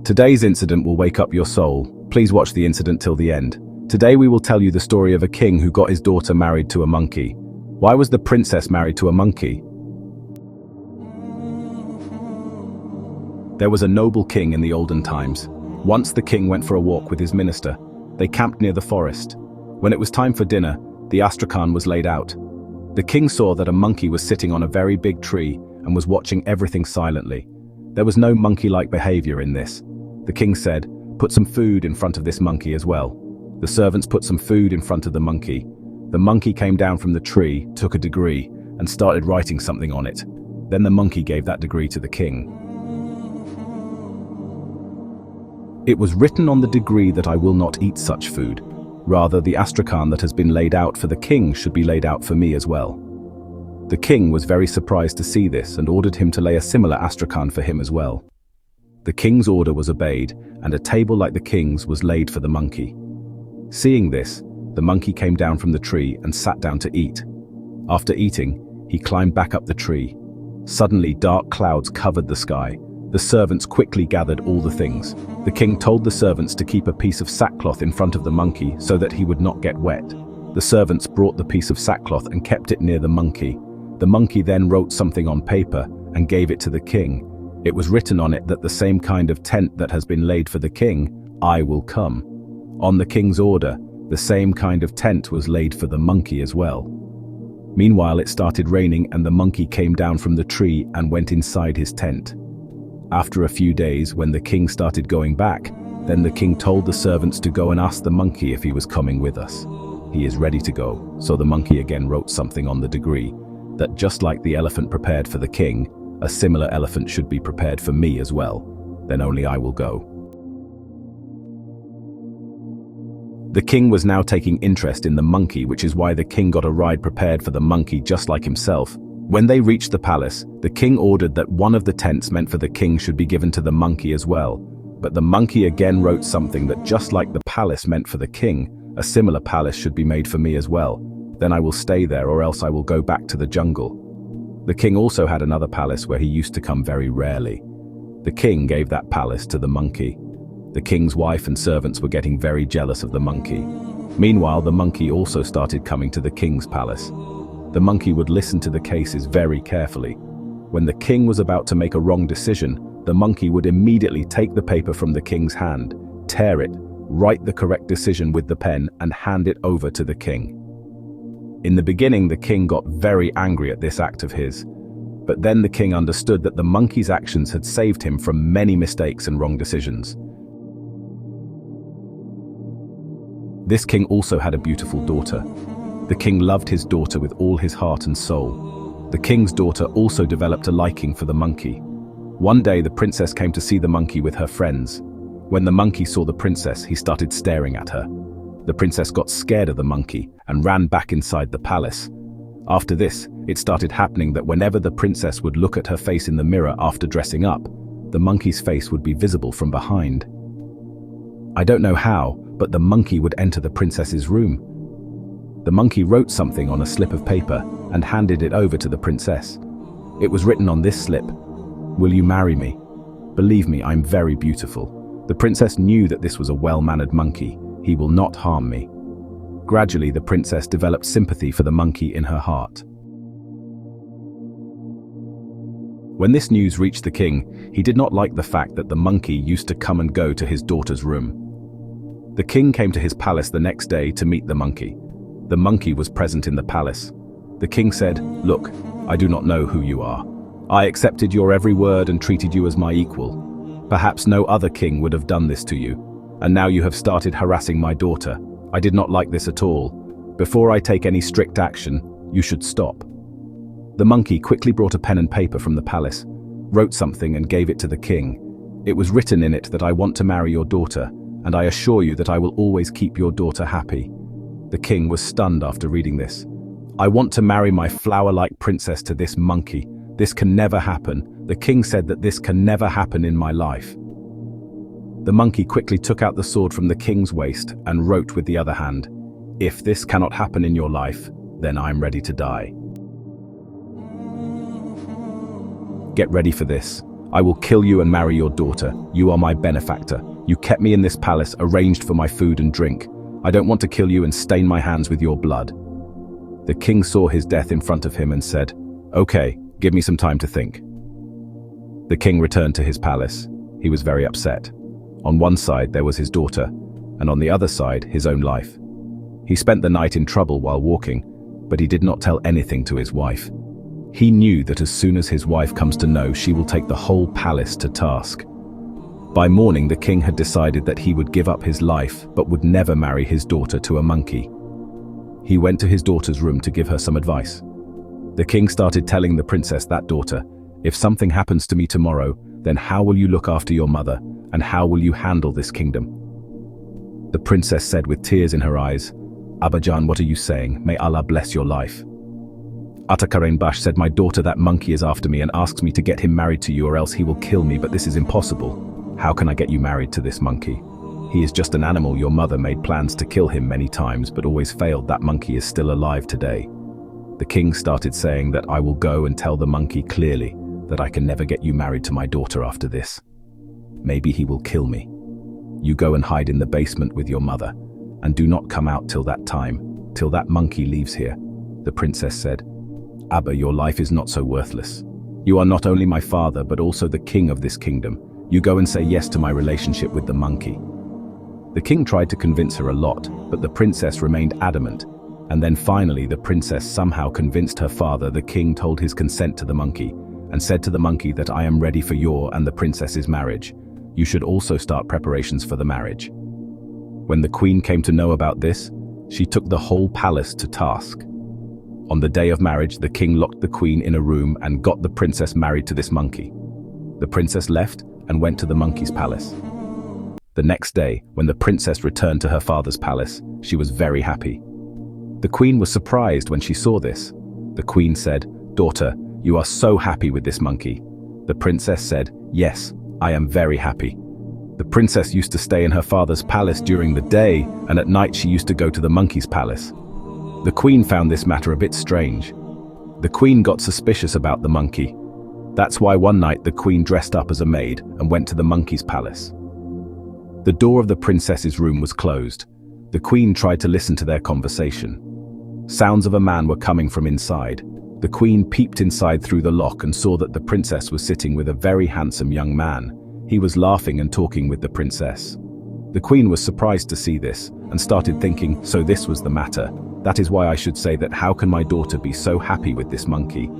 Today's incident will wake up your soul. Please watch the incident till the end. Today we will tell you the story of a king who got his daughter married to a monkey. Why was the princess married to a monkey? There was a noble king in the olden times. Once the king went for a walk with his minister. They camped near the forest. When it was time for dinner, the astrakhan was laid out. The king saw that a monkey was sitting on a very big tree and was watching everything silently. There was no monkey-like behavior in this. The king said, "Put some food in front of this monkey as well." The servants put some food in front of the monkey. The monkey came down from the tree, took a degree, and started writing something on it. Then the monkey gave that degree to the king. It was written on the degree that I will not eat such food. Rather, the astrakhan that has been laid out for the king should be laid out for me as well. The king was very surprised to see this and ordered him to lay a similar astrakhan for him as well. The king's order was obeyed, and a table like the king's was laid for the monkey. Seeing this, the monkey came down from the tree and sat down to eat. After eating, he climbed back up the tree. Suddenly, dark clouds covered the sky. The servants quickly gathered all the things. The king told the servants to keep a piece of sackcloth in front of the monkey so that he would not get wet. The servants brought the piece of sackcloth and kept it near the monkey. The monkey then wrote something on paper and gave it to the king. It was written on it that the same kind of tent that has been laid for the king, I will come. On the king's order, the same kind of tent was laid for the monkey as well. Meanwhile, it started raining and the monkey came down from the tree and went inside his tent. After a few days, when the king started going back, then the king told the servants to go and ask the monkey if he was coming with us. He is ready to go. So the monkey again wrote something on the degree, that just like the elephant prepared for the king, a similar elephant should be prepared for me as well. Then only I will go. The king was now taking interest in the monkey, which is why the king got a ride prepared for the monkey just like himself. When they reached the palace, the king ordered that one of the tents meant for the king should be given to the monkey as well. But the monkey again wrote something that just like the palace meant for the king, a similar palace should be made for me as well. Then I will stay there, or else I will go back to the jungle. The king also had another palace where he used to come very rarely. The king gave that palace to the monkey. The king's wife and servants were getting very jealous of the monkey. Meanwhile, the monkey also started coming to the king's palace. The monkey would listen to the cases very carefully. When the king was about to make a wrong decision, the monkey would immediately take the paper from the king's hand, tear it, write the correct decision with the pen, and hand it over to the king. In the beginning, the king got very angry at this act of his. But then the king understood that the monkey's actions had saved him from many mistakes and wrong decisions. This king also had a beautiful daughter. The king loved his daughter with all his heart and soul. The king's daughter also developed a liking for the monkey. One day the princess came to see the monkey with her friends. When the monkey saw the princess, he started staring at her. The princess got scared of the monkey and ran back inside the palace. After this, it started happening that whenever the princess would look at her face in the mirror after dressing up, the monkey's face would be visible from behind. I don't know how, but the monkey would enter the princess's room. The monkey wrote something on a slip of paper and handed it over to the princess. It was written on this slip, "Will you marry me? Believe me, I'm very beautiful." The princess knew that this was a well-mannered monkey. He will not harm me. Gradually, the princess developed sympathy for the monkey in her heart. When this news reached the king, he did not like the fact that the monkey used to come and go to his daughter's room. The king came to his palace the next day to meet the monkey. The monkey was present in the palace. The king said, "Look, I do not know who you are. I accepted your every word and treated you as my equal. Perhaps no other king would have done this to you. And now you have started harassing my daughter. I did not like this at all. Before I take any strict action, you should stop." The monkey quickly brought a pen and paper from the palace, wrote something and gave it to the king. It was written in it that I want to marry your daughter, and I assure you that I will always keep your daughter happy. The king was stunned after reading this. "I want to marry my flower-like princess to this monkey. This can never happen. The king said that this can never happen in my life." The monkey quickly took out the sword from the king's waist and wrote with the other hand, "If this cannot happen in your life, then I am ready to die." Get ready for this. I will kill you and marry your daughter. You are my benefactor. You kept me in this palace, arranged for my food and drink. I don't want to kill you and stain my hands with your blood." The king saw his death in front of him and said, "Okay, give me some time to think." The king returned to his palace. He was very upset. On one side there was his daughter, and on the other side his own life. He spent the night in trouble while walking, but he did not tell anything to his wife. He knew that as soon as his wife comes to know, she will take the whole palace to task. By morning, the king had decided that he would give up his life, but would never marry his daughter to a monkey. He went to his daughter's room to give her some advice. The king started telling the princess that daughter, "If something happens to me tomorrow, then how will you look after your mother, and how will you handle this kingdom?" The princess said with tears in her eyes, "Abbajan, what are you saying? May Allah bless your life." Bash said, "My daughter, that monkey is after me and asks me to get him married to you or else he will kill me, but this is impossible. How can I get you married to this monkey? He is just an animal. Your mother made plans to kill him many times but always failed. That monkey is still alive today." The king started saying that I will go and tell the monkey clearly that I can never get you married to my daughter after this. Maybe he will kill me. You go and hide in the basement with your mother, and do not come out till that time, till that monkey leaves here. The princess said, "Abba, your life is not so worthless. You are not only my father, but also the king of this kingdom. You go and say yes to my relationship with the monkey." The king tried to convince her a lot, but the princess remained adamant. And then finally, the princess somehow convinced her father. The king told his consent to the monkey, and said to the monkey that I am ready for your and the princess's marriage. You should also start preparations for the marriage. When the queen came to know about this, she took the whole palace to task. On the day of marriage, the king locked the queen in a room and got the princess married to this monkey. The princess left and went to the monkey's palace. The next day, when the princess returned to her father's palace, she was very happy. The queen was surprised when she saw this. The queen said, "Daughter, you are so happy with this monkey." The princess said, "Yes, I am very happy." The princess used to stay in her father's palace during the day, and at night she used to go to the monkey's palace. The queen found this matter a bit strange. The queen got suspicious about the monkey. That's why one night the queen dressed up as a maid and went to the monkey's palace. The door of the princess's room was closed. The queen tried to listen to their conversation. Sounds of a man were coming from inside. The queen peeped inside through the lock and saw that the princess was sitting with a very handsome young man. He was laughing and talking with the princess. The queen was surprised to see this and started thinking, so this was the matter. That is why I should say that how can my daughter be so happy with this monkey?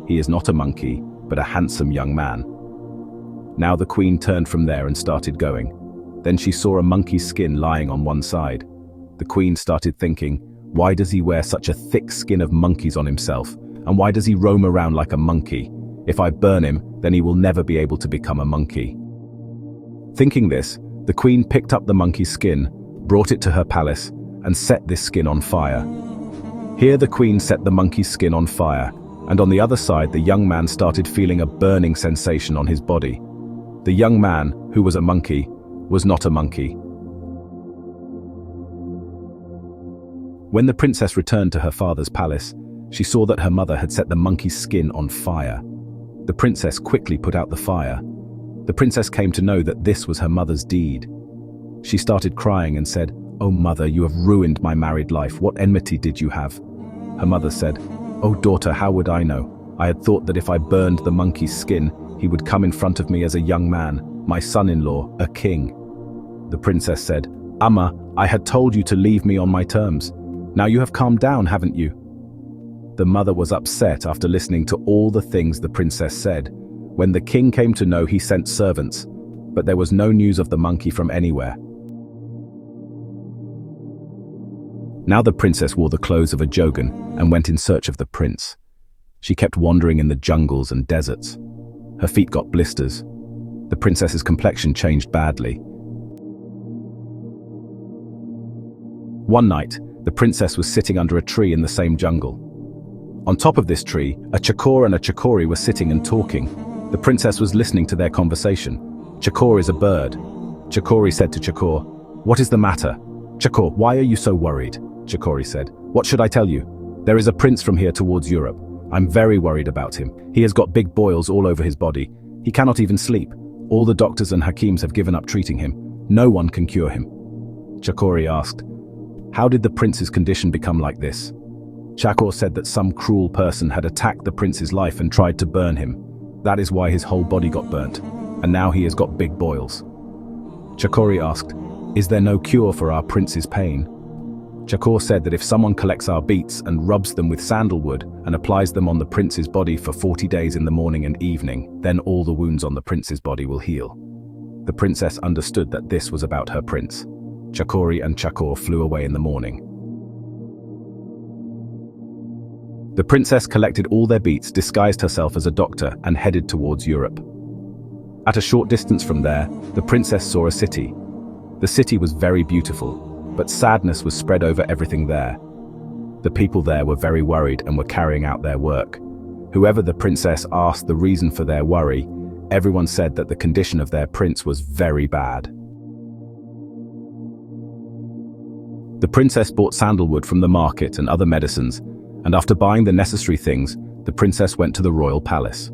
He is not a monkey, but a handsome young man. Now the queen turned from there and started going. Then she saw a monkey's skin lying on one side. The queen started thinking, why does he wear such a thick skin of monkeys on himself? And why does he roam around like a monkey? If I burn him, then he will never be able to become a monkey. Thinking this, the queen picked up the monkey's skin, brought it to her palace, and set this skin on fire. Here the queen set the monkey's skin on fire, and on the other side the young man started feeling a burning sensation on his body. The young man, who was a monkey, was not a monkey. When the princess returned to her father's palace, she saw that her mother had set the monkey's skin on fire. The princess quickly put out the fire. The princess came to know that this was her mother's deed. She started crying and said, "Oh mother, you have ruined my married life. What enmity did you have?" Her mother said, "Oh daughter, how would I know? I had thought that if I burned the monkey's skin, he would come in front of me as a young man, my son-in-law, a king." The princess said, "Amma, I had told you to leave me on my terms. Now you have calmed down, haven't you?" The mother was upset after listening to all the things the princess said. When the king came to know, he sent servants, but there was no news of the monkey from anywhere. Now the princess wore the clothes of a Jogan and went in search of the prince. She kept wandering in the jungles and deserts. Her feet got blisters. The princess's complexion changed badly. One night, the princess was sitting under a tree in the same jungle. On top of this tree, a Chakor and a Chakori were sitting and talking. The princess was listening to their conversation. Chakor is a bird. Chakori said to Chakor, "What is the matter?" "Chakor, why are you so worried?" Chakori said, "What should I tell you? There is a prince from here towards Europe. I'm very worried about him. He has got big boils all over his body. He cannot even sleep. All the doctors and hakims have given up treating him. No one can cure him." Chakori asked, "How did the prince's condition become like this?" Chakor said that some cruel person had attacked the prince's life and tried to burn him. That is why his whole body got burnt, and now he has got big boils. Chakori asked, "Is there no cure for our prince's pain?" Chakor said that if someone collects our beets and rubs them with sandalwood and applies them on the prince's body for 40 days in the morning and evening, then all the wounds on the prince's body will heal. The princess understood that this was about her prince. Chakori and Chakor flew away in the morning. The princess collected all their beets, disguised herself as a doctor, and headed towards Europe. At a short distance from there, the princess saw a city. The city was very beautiful, but sadness was spread over everything there. The people there were very worried and were carrying out their work. Whoever the princess asked the reason for their worry, everyone said that the condition of their prince was very bad. The princess bought sandalwood from the market and other medicines, and after buying the necessary things, the princess went to the royal palace.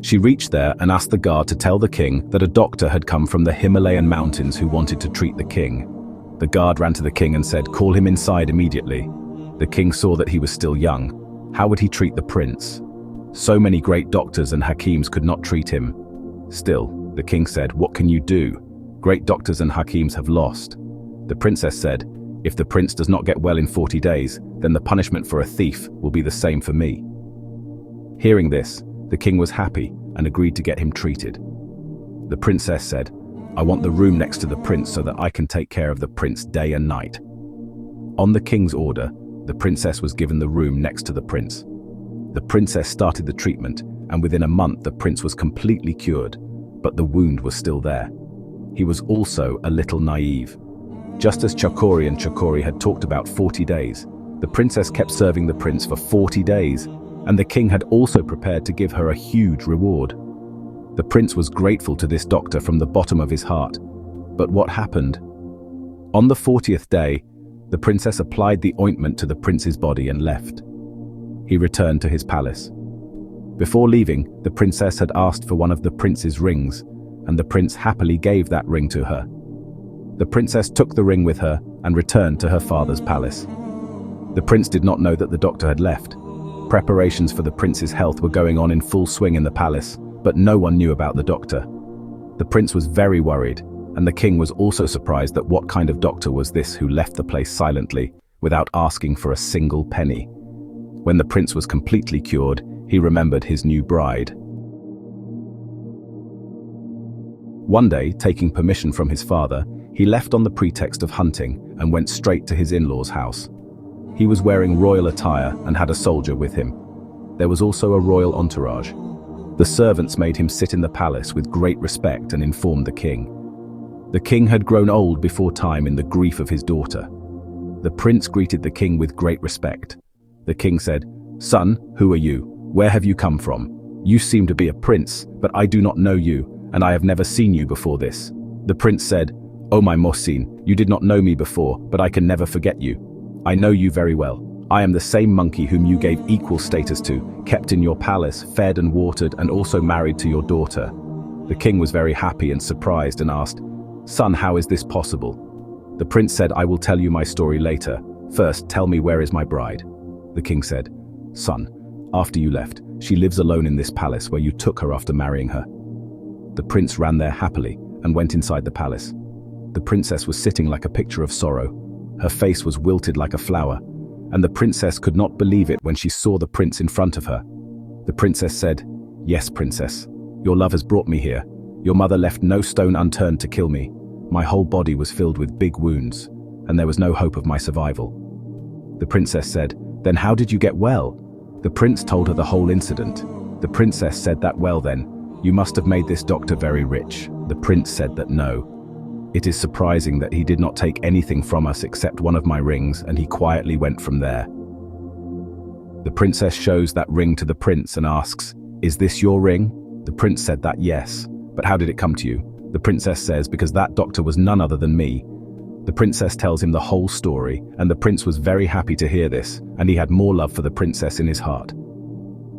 She reached there and asked the guard to tell the king that a doctor had come from the Himalayan mountains who wanted to treat the king. The guard ran to the king and said, "Call him inside immediately." The king saw that he was still young. How would he treat the prince? So many great doctors and hakims could not treat him. Still, the king said, "What can you do? Great doctors and hakims have lost." The princess said, "If the prince does not get well in 40 days, then the punishment for a thief will be the same for me." Hearing this, the king was happy and agreed to get him treated. The princess said, "I want the room next to the prince so that I can take care of the prince day and night." On the king's order, the princess was given the room next to the prince. The princess started the treatment, and within a month the prince was completely cured, but the wound was still there. He was also a little naive. Just as Chakori and Chakori had talked about 40 days, the princess kept serving the prince for 40 days, and the king had also prepared to give her a huge reward. The prince was grateful to this doctor from the bottom of his heart. But what happened? On the 40th day, the princess applied the ointment to the prince's body and left. He returned to his palace. Before leaving, the princess had asked for one of the prince's rings, and the prince happily gave that ring to her. The princess took the ring with her and returned to her father's palace. The prince did not know that the doctor had left. Preparations for the prince's health were going on in full swing in the palace, but no one knew about the doctor. The prince was very worried, and the king was also surprised that what kind of doctor was this who left the place silently, without asking for a single penny. When the prince was completely cured, he remembered his new bride. One day, taking permission from his father, he left on the pretext of hunting and went straight to his in-laws' house. He was wearing royal attire and had a soldier with him. There was also a royal entourage. The servants made him sit in the palace with great respect and informed the king. The king had grown old before time in the grief of his daughter. The prince greeted the king with great respect. The king said, "Son, who are you? Where have you come from? You seem to be a prince, but I do not know you, and I have never seen you before this." The prince said, "Oh my Mohsin, you did not know me before, but I can never forget you. I know you very well. I am the same monkey whom you gave equal status to, kept in your palace, fed and watered, and also married to your daughter." The king was very happy and surprised and asked, "Son, how is this possible?" The prince said, "I will tell you my story later. First, tell me, where is my bride?" The king said, "Son, after you left, she lives alone in this palace where you took her after marrying her." The prince ran there happily and went inside the palace. The princess was sitting like a picture of sorrow. Her face was wilted like a flower, and the princess could not believe it when she saw the prince in front of her. The princess said, "Yes, princess, your love has brought me here. Your mother left no stone unturned to kill me. My whole body was filled with big wounds, and there was no hope of my survival." The princess said, "Then how did you get well?" The prince told her the whole incident. The princess said that, "Well then, you must have made this doctor very rich." The prince said that no. "It is surprising that he did not take anything from us except one of my rings, and he quietly went from there." The princess shows that ring to the prince and asks, "Is this your ring?" The prince said that yes. "But how did it come to you?" The princess says, "Because that doctor was none other than me." The princess tells him the whole story, and the prince was very happy to hear this, and he had more love for the princess in his heart.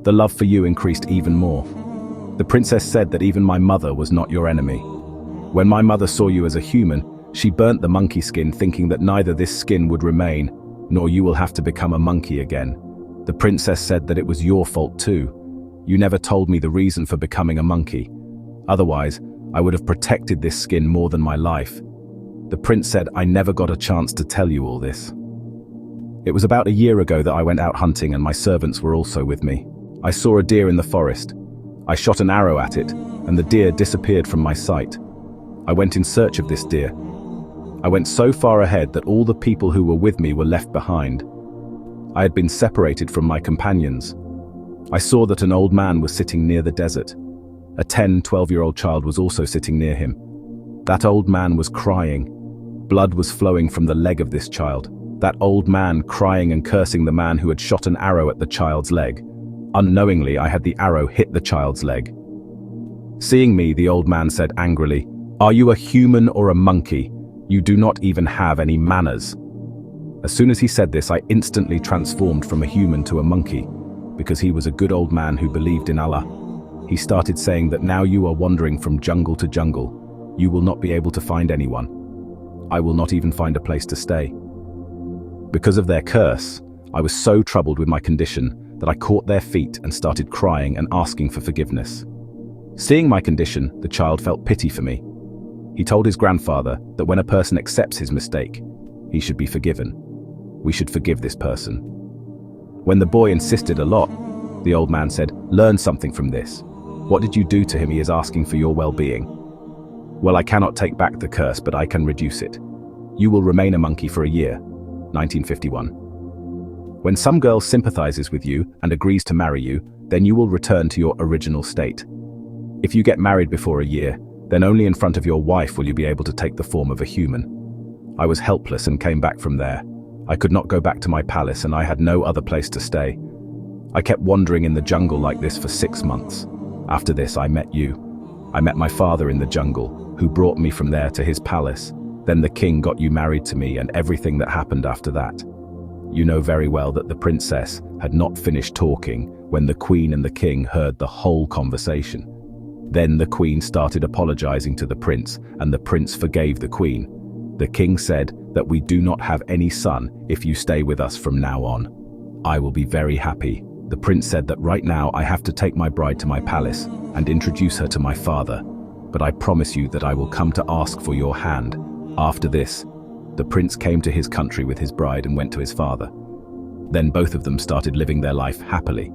The love for you increased even more. The princess said that even my mother was not your enemy. When my mother saw you as a human, she burnt the monkey skin, thinking that neither this skin would remain, nor you will have to become a monkey again. The princess said that it was your fault too. You never told me the reason for becoming a monkey. Otherwise, I would have protected this skin more than my life. The prince said I never got a chance to tell you all this. It was about a year ago that I went out hunting and my servants were also with me. I saw a deer in the forest. I shot an arrow at it, and the deer disappeared from my sight. I went in search of this deer. I went so far ahead that all the people who were with me were left behind. I had been separated from my companions. I saw that an old man was sitting near the desert. A 10-12-year-old child was also sitting near him. That old man was crying. Blood was flowing from the leg of this child. That old man crying and cursing the man who had shot an arrow at the child's leg. Unknowingly, I had the arrow hit the child's leg. Seeing me, the old man said angrily, "Are you a human or a monkey? You do not even have any manners." As soon as he said this, I instantly transformed from a human to a monkey, because he was a good old man who believed in Allah. He started saying that now you are wandering from jungle to jungle. You will not be able to find anyone. I will not even find a place to stay. Because of their curse, I was so troubled with my condition that I caught their feet and started crying and asking for forgiveness. Seeing my condition, the child felt pity for me. He told his grandfather that when a person accepts his mistake, he should be forgiven. We should forgive this person. When the boy insisted a lot, the old man said, "Learn something from this. What did you do to him? He is asking for your well-being." "Well, I cannot take back the curse, but I can reduce it. You will remain a monkey for a year." 1951. When some girl sympathizes with you and agrees to marry you, then you will return to your original state. If you get married before a year, then only in front of your wife will you be able to take the form of a human. I was helpless and came back from there. I could not go back to my palace and I had no other place to stay. I kept wandering in the jungle like this for 6 months. After this, I met you. I met my father in the jungle, who brought me from there to his palace. Then the king got you married to me and everything that happened after that. You know very well that the princess had not finished talking when the queen and the king heard the whole conversation. Then the queen started apologizing to the prince, and the prince forgave the queen. The king said that we do not have any son if you stay with us from now on. I will be very happy. The prince said that right now I have to take my bride to my palace and introduce her to my father, but I promise you that I will come to ask for your hand. After this, the prince came to his country with his bride and went to his father. Then both of them started living their life happily.